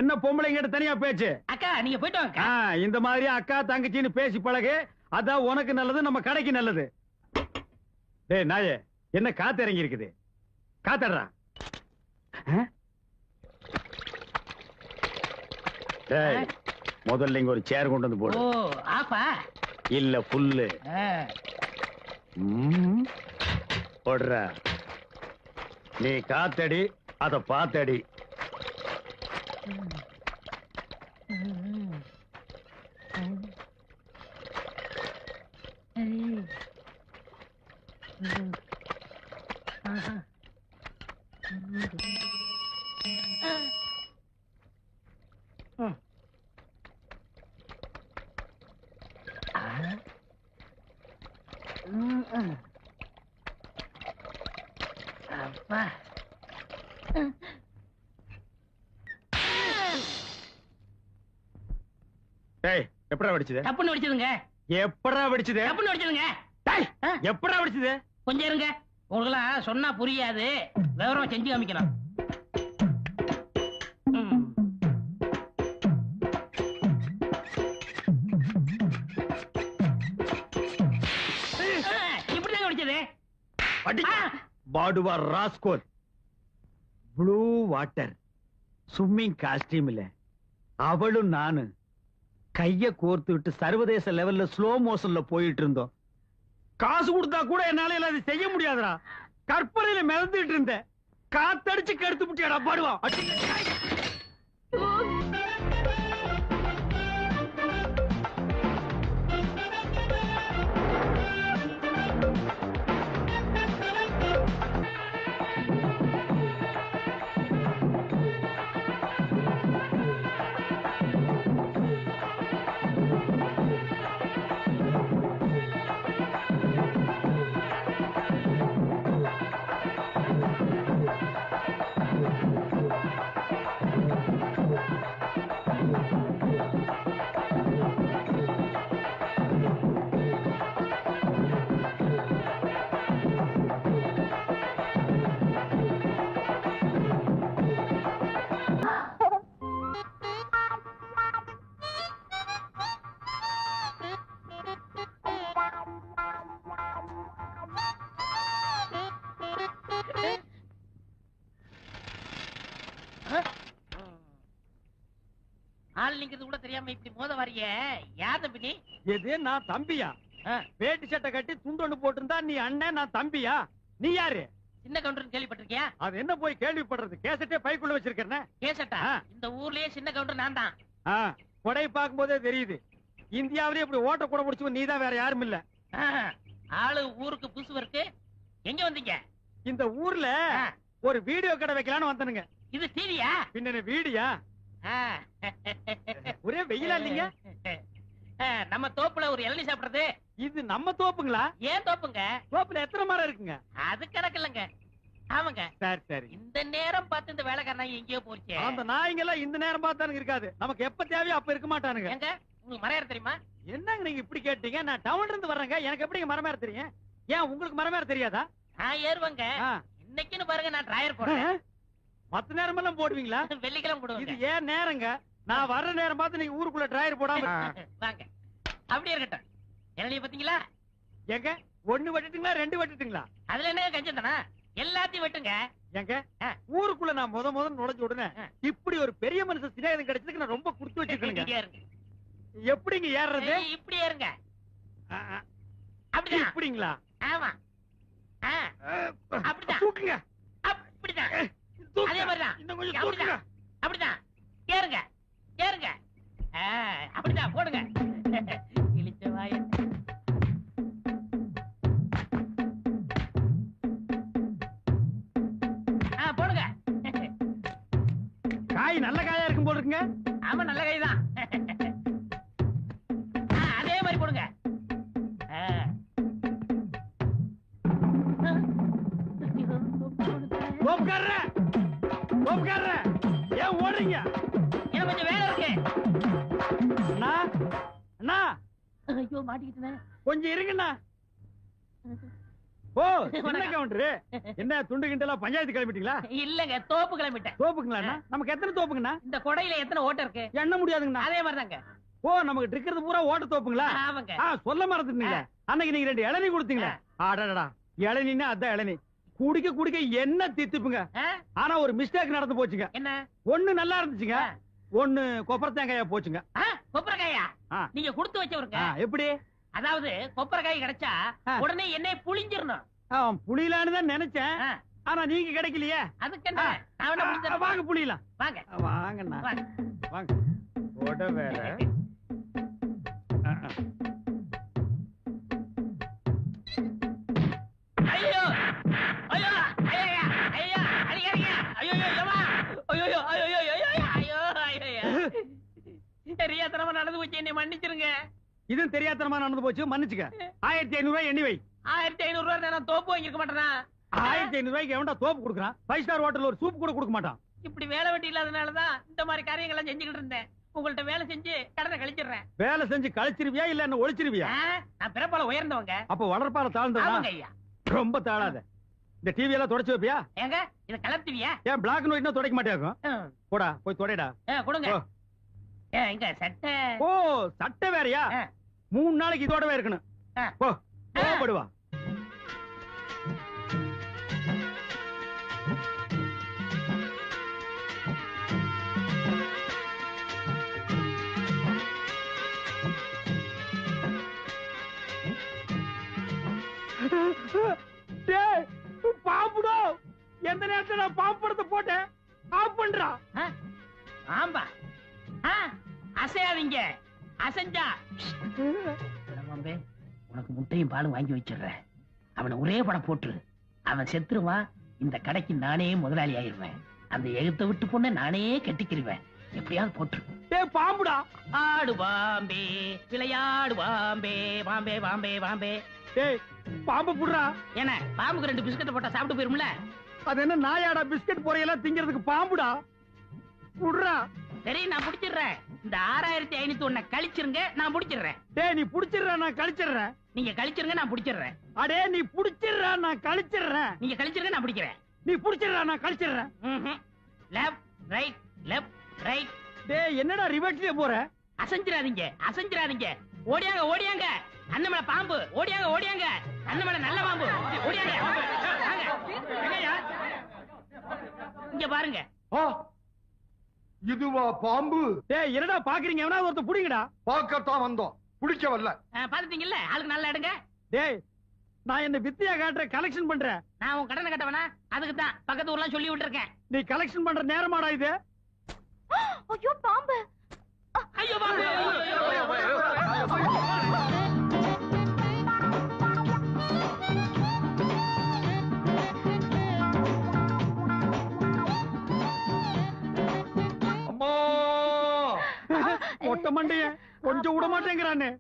என்ன பொம்பளைங்கிட்ட தனியா பேச்சு? அக்கா நீங்க போயிட்டு வாங்க. இந்த மாதிரி அக்கா தங்கச்சின்னு பேசி பழகு. அதான் உனக்கு நல்லது, நம்ம கடைக்கு நல்லது. டேய் நாயே, என்ன காத்து இறங்கி இருக்குது? காத்தடுறா. டேய் முதல்ல இங்க ஒரு சேர் கொண்டு வந்து போடு. ஓ ஆஃபா இல்ல ஃபுல்லு. போடுற. நீ காத்தடி, அத பாத்தடி. அப்பா டேய் எப்படா வெடிச்சது? தப்புன்னு வெடிச்சதுங்க. எப்படா வெடிச்சது? தப்புன்னு வெடிச்சதுங்க. டேய் எப்படா வெடிச்சது? கொஞ்சம் இருங்க, உங்களுக்கெல்லாம் சொன்னா புரியாது, விவரம் செஞ்சு காமிக்கலாம். இப்படிதான் வெடிச்சது. பாடுவா rascal. Blue water swimming costume இல்ல, அவளும் நானு கைய கோர்த்து விட்டு சர்வதேச லெவல்ல ஸ்லோ மோஷன்ல போயிட்டு இருந்தோம். காசு கொடுத்தா கூட என்னால அதை செய்ய முடியாதுடா. கற்பனையில மிதந்துட்டு இருந்தேன். காத்தடிச்சு கெடுத்து விட்டியாடா பாடுவா. ஆள் நிக்கிறது கூட தெரியாம இப்படி மோத வரைய யார் தம்பி நீ? எது நான் தம்பியா? வேட்டி சட்டை கட்டி துண்டொன்னு போட்டிருந்தா நீ அண்ணன், நான் தம்பியா? நீ யாரு? சின்ன கவுண்டர் கேள்விப்பட்டிருக்கியா? அது என்ன போய் கேள்விப்படுறது? கேசட்டே பைக்குள்ள வச்சிருக்கேன். கேசட்டா? இந்த ஊர்லயே சின்ன கவுண்டர் நான் தான். கொடை பார்க்கும் போதே தெரியுது. இந்தியாவிலே இப்படி ஓட்ட கூட முடிச்சு நீ தான், வேற யாரும் இல்ல. ஆளு ஊருக்கு புதுசு இருக்கு. எங்க வந்தீங்க? இந்த ஊர்ல ஒரு வீடியோ கடை வைக்கலான்னு வந்தனுங்க. இது டிவியா? பின்ன வீடியா? ஒரே வெயிலா இல்லீங்க? நம்ம தோப்புல ஒரு இளநீ சாப்பிடுறது. இது நம்ம தோப்புங்களா? ஏன் தோப்புங்க? தோப்புல எத்தனை மரம் இருக்குங்க? அது கணக்கு இல்லங்க. ஆமாங்க. சரி சரி. இந்த நேரம் பார்த்து இந்த வேலைக்காரன் எங்கேயோ போச்சு. அந்த நாய்ங்க எல்லாம் இந்த நேரம் பார்த்தானுங்க இருக்காது. நமக்கு எப்ப தேவையோ அப்ப இருக்க மாட்டானுங்க. எங்க உங்களுக்கு மரம் ஏற தெரியுமா? என்னங்க நீங்க இப்படி கேட்டீங்க? நான் டவுன்ல இருந்து வர்றேங்க. எனக்கு எப்படி மரம் ஏற தெரியும்? ஏன் உங்களுக்கு மரம் ஏற தெரியாதா? நான் ஏறுவேங்க. இன்னைக்குன்னு பாருங்க, நான் டிரைவர் போடுறேன். மத்த நேரம் எல்லாம் போடுவீங்களா? வெள்ளிக்கிழமை போடுவேன். இது ஏன் நேரங்க? நான் வர்ற நேரம் பார்த்து நீங்க ஊருக்குள்ள டிரைவர் போடாம வாங்க. அப்படியே இருக்கட்டும். இளநீ பாத்தீங்களா? எங்க ஒண்ணு வெட்டுட்டுங்களா, ரெண்டு வெட்டுட்டுங்களா? அதுல என்ன கஞ்சம் தானா? எல்லாத்தையும் வெட்டுங்க. எங்க ஊருக்குள்ள நான் முத நுழைஞ்ச உடனே இப்படி ஒரு பெரிய மனுஷன் சிநேகிதம் கிடைச்சதுக்கு நான் ரொம்ப குடுத்து வச்சிருக்கேங்க. எப்படிங்க ஏறுறது? இப்படி ஏறுங்க. அப்படிதான். இப்படிங்களா? ஆமா. அப்படிதான். தூக்குங்க. அப்படிதான். அதே மாதிரிதான். இன்னும் கொஞ்சம் தூக்குங்க. அப்படிதான். ஏறுங்க ஏறுங்க. அப்படிதான் போடுங்க. இழிச்ச வாய. போடுங்க. காய் நல்ல காயா இருக்கும் போல இருக்குங்க. ஆமா நல்ல காய் தான். அதே மாதிரி போடுங்க. ஏன் ஓடுறீங்க? எனக்கு கொஞ்சம் வேலை இருக்கு. அண்ணா ஐயோ மாட்டிக்கிட்டேன். கொஞ்சம் இருங்கண்ணா. ஓ சின்ன கவுண்டரு என்ன துண்டு கிண்டலா பஞ்சாயத்து கிளம்பிட்டீங்களா? இல்லங்க, தோப்பு கிளம்பிட்டேன். தோப்புங்களா? நமக்கு எத்தனை தோப்புங்கண்ணா? இந்த கொடையில எத்தனை ஓட்டை இருக்கு? எண்ண முடியாதுங்கண்ணா. அதே மாதிரிதாங்க. ஓ நமக்கு இருக்கிறது பூரா ஓட்ட தோப்புங்களா? ஆமாங்க. சொல்ல மறந்துட்டீங்க. அன்னைக்கு நீங்க 2 இளநீ கொடுத்தீங்களே, அடடா இளநீன்னா அதான் இளநீ. குடிக்க குடிக்க என்ன தித்துப்புங்க. ஆனா ஒரு மிஸ்டேக் நடந்து போச்சுங்க. என்ன? ஒண்ணு நல்லா இருந்துச்சுங்க, ஒண்ணு கொப்பரை தேங்காயா போச்சுங்க. கொப்பரைக்காயா? நீங்க கொடுத்து வச்சவருங்க. எப்படி? அதாவது கொப்பரைக்காய் கிடைச்சா உடனே என்னை புளிஞ்சிரணும். புளியலான்னு தான் நினைச்சேன். ஆனா நீங்க கிடைக்கலையே. அதுக்கு என்ன? நான் வேணா புளிஞ்சிரேன். வாங்க புளியலாம். வாங்க வாங்கண்ணா வாங்க. கொடை வேற. ஐயோ ஐயோ ஐயா ஐயா அடிக்காதீங்க. ஐயோ யம்மா. ஐயோ ஐயோ ஐயோ ஐயோ ஐயோ. தெரியாதனமா நடந்து போச்சு, என்னை மன்னிச்சிருங்க. இதுவும் தெரியாதனமா நடந்து போச்சு, மன்னிச்சுக்க. 1500 ரூபாய் எண்ணி வை. 1500 ரூபாய் நான் தோப்பு வாங்கிருக்க மாட்டேனா? 1500 ரூபாய்க்கு எவன்டா தோப்பு கொடுக்குறான்? 5 ஸ்டார் ஹோட்டல்ல ஒரு சூப் கூட கொடுக்க மாட்டான். இப்படி வேலை வெட்டி இல்லாதனாலதான் இந்த மாதிரி காரியங்கள் எல்லாம் செஞ்சுக்கிட்டு இருந்தேன். உங்கள்ட்ட வேலை செஞ்சு கடனை கழிச்சிடுறேன். வேலை செஞ்சு கழிச்சிருவியா இல்ல என்ன ஒழிச்சிருவியா? நான் பிறப்பால உயர்ந்தவங்க. அப்ப வளர்ப்பால தாழ்ந்தவங்க. ஐயா ரொம்ப தாழாத. இந்த டிவி எல்லாம் தொடச்சு வைப்பியா? ஏங்க இத கலர்த்துவியா? ஏன் பிளாக் அண்ட் ஒயிட்னா துடைக்க மாட்டேங்க? போடா போய் தொடைடா. கொடுங்க. இங்க சட்டை. ஓ சட்டை வேறயா? 3 நாளைக்கு இதோடவே இருக்கணும். போ போடுவா. பாம்புடோ, எந்த நேரத்துல நான் பாம்பு படத்தை போட்டேன். ஆஃப் பண்றா. ஆம்பா அசையாதீங்க, அசைஞ்சா பாம்பே உனக்கு முட்டையும் பாலும் வாங்கி வச்சிடுறேன். அவனை ஒரே படம் போட்டுரு, அவன் செத்துருவான். இந்த கடைக்கு நானே முதலாளி ஆயிருவேன். அந்த எகுத்த விட்டு பொண்ணை நானே கட்டிக்கிருவேன். எப்படியாவது போட்டுரு. பாம்புடா. ஆடு பாம்பே விளையாடு பாம்பே பாம்பே பாம்பே பாம்பே. பாம்பு புடுறா. என்ன பாம்புக்கு 2 பிஸ்கட் போட்டா சாப்பிட்டு போயிரும்ல? அது என்ன நாயாடா பிஸ்கட் பொரியெல்லாம் திங்கிறதுக்கு பாம்புடா. புடுறா. சரி நான் புடிச்சிடுறேன். இந்த 6501 கழிச்சிருங்க, நான் புடிச்சிடுறேன். நீ புடிச்சிடுற, நான் கழிச்சிடுறேன். நீங்க கழிச்சிருங்க, நான் புடிச்சிடுறேன். அடே நீ புடிச்சிடுற, நான் கழிச்சிடுறேன். நீங்க கழிச்சிருங்க, நான் புடிக்கிறேன். நீ புடிச்சிடுற, நான் கழிச்சிடுறேன். Left right left right. என்னடா ரிவர்ஸ்லயே போற? அசைஞ்சிராதீங்க அசைஞ்சிராதீங்க. ஓடியாங்க ஓடியாங்க. அண்ணமலை பாம்பு. ஓடியாங்க ஓடியாங்க. அண்ணமலை நல்ல பாம்பு. ஓடியாங்க. இங்க பாருங்க. இதுவா பாம்பு? என்னடா பாக்குறீங்க? எவனா ஒருத்தர் புடிங்கடா. பார்க்கத்தான் வந்தோம், புடிக்க வரல. பாத்துட்டீங்கல்ல, ஆளுக்கு நல்லா எடுங்க. நான் என்ன வித்தியா காட்டுற, கலெக்ஷன் பண்றேன். நான் உன் கடனை கட்டவனா? அதுக்கு தான் பக்கத்து ஊர்லாம் சொல்லி விட்டுருக்கேன். நீ கலெக்ஷன் பண்ற நேரமாடா இது? ஐயோ பாம்பு. ஐயோ பாம்பு. அம்மா மொட்டை மண்டைய கொஞ்சம் விட மாட்டேங்கிறானே.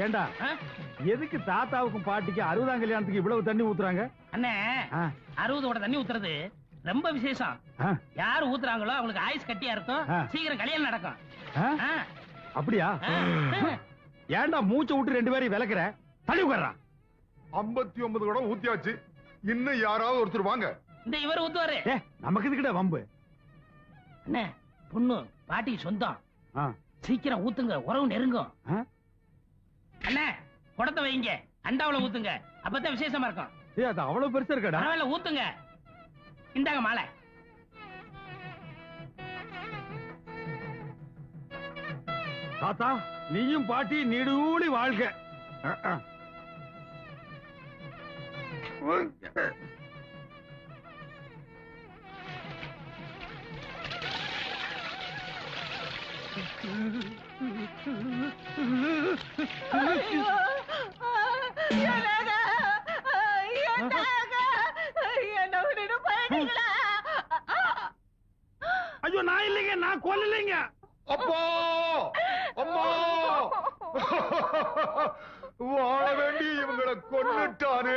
ஏண்டா எதுக்கு தாத்தாவுக்கும் பாட்டிக்கு 60ஆம் கல்யாணத்துக்கு இவ்வளவு தண்ணி ஊத்துறாங்க? அண்ணே 60 தண்ணி ஊத்துறது ரொம்ப விசேஷம். யாரு ஊத்துறாங்களோ அவங்களுக்கு ஆயுஸ் கட்டியா இருக்கும், சீக்கிரம் கல்யாணம் நடக்கும். அப்படியா? ஏண்டா மூச்சை விட்டு 2 பேரையும் விளக்குற? தள்ளி உட்கார்றான். 59 குடம் ஊத்தியாச்சு, இன்னும் யாராவது ஒருத்தர் வாங்க. இந்த இவர் ஊத்துவாரு. நமக்கு இதுக்கிட்ட வம்பு. அண்ணே பொண்ணு பாட்டி சொந்தம், சீக்கிரம் ஊத்துங்க, உறவு நெருங்கும். அண்ணே குடத்தை வைங்க, அண்டாவுல ஊத்துங்க, அப்பதான் விசேஷமா இருக்கும். அது அவ்வளவு பெருசா இருக்கடா. பரவாயில்ல ஊத்துங்க. இந்தாங்க மாலை. தாத்தா நீயும் பாட்டி நீடூழி வாழ்க. ஐயோ நான் இல்லைங்க, நான் கொல்லலைங்க. அப்பா அம்மா வாழ வேண்டி இவங்களை கொன்னுட்டானே.